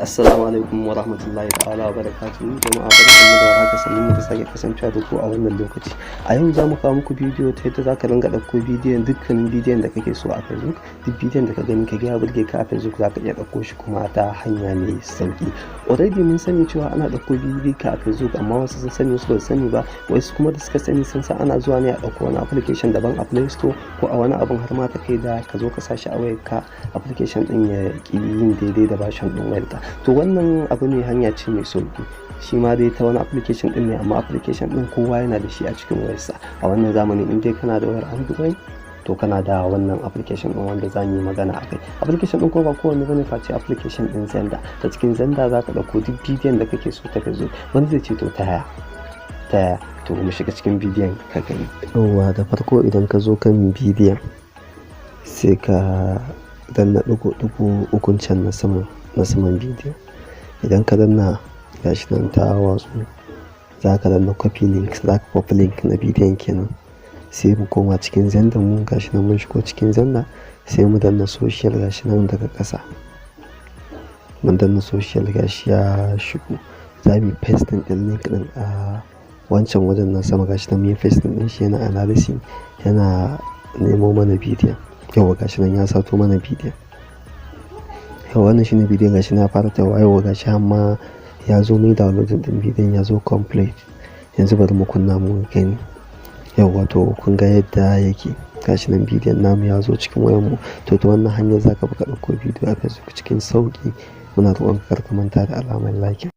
Assalamu alaikum wa rahmatullahi ta'ala wa barakatuhu. Jama'a barkanmu da warhaka, sannan mu da sake kasancewa da ku a wannan lokaci. A yau za mu kawo muku bidiyo ta yadda za ka ringa ɗauko bidiyon dukkanin bidiyon da kake so a Facebook. Duk bidiyon da ka gani ka ga ya burge ka a Facebook za ka iya ɗauko shi kuma ta hanya mai sauki. Already mun sani cewa ana ɗauko bidiyo ka a Facebook, amma wasu sun sani wasu ba su sani ba. Wasu kuma da suka sani sun san ana zuwa ne a ɗauko wani application daban a Play Store ko a wani abun har ma ta kai da ka zo ka sa shi a wayarka application ɗin ya ƙi yin daidai da version ɗin wayarka. To wannan abu ne, hanya ce mai sauki, shi ma dai ta wani application din ne, amma application din kowa yana da shi a cikin wayarsa a wannan zamani. In dai kana da wayar Android to kana da wannan application din wanda za mu yi magana a kai. Application din ko ba kowanne bane face application din Zenda. Ta cikin Zenda za ka ɗauko duk bidiyon da kake so ta zo. Wanda zai ce to ta yaya to mu shiga cikin bidiyon ka gani. Yawwa, da farko idan ka zo kan bidiyon sai ka danna ɗigo ukun can na saman bidiyo. Idan ka danna gashi nan ta watsu, za ka danna copy link, za ka copy link na bidiyon kenan. Sai mu koma cikin Zenda mu, gashi nan mun shigo cikin Zenda, sai mu danna social gashi nan daga ƙasa. Mun danna social gashi ya shigo, za mu yi pasting ɗin link ɗin a wancan wajen na sama. Gashi nan mun yi pasting ɗin shi, yana analysis, yana nemo mana bidiyon. Yawwa gashi nan ya sato mana bidiyon. Yau wannan shine bidiyon, gashi na fara tawa. Yau gashi amma ya zo mai downloading din bidiyon, ya zo complete. Yanzu bari mu kunna mu gani. Yau wato kun ga yadda yake, gashi nan bidiyon namu ya zo cikin wayar mu. To ta wannan hanyar zaka buga ɗauko bidiyo a Facebook cikin sauki. Muna roƙon kar ka manta da alamar like.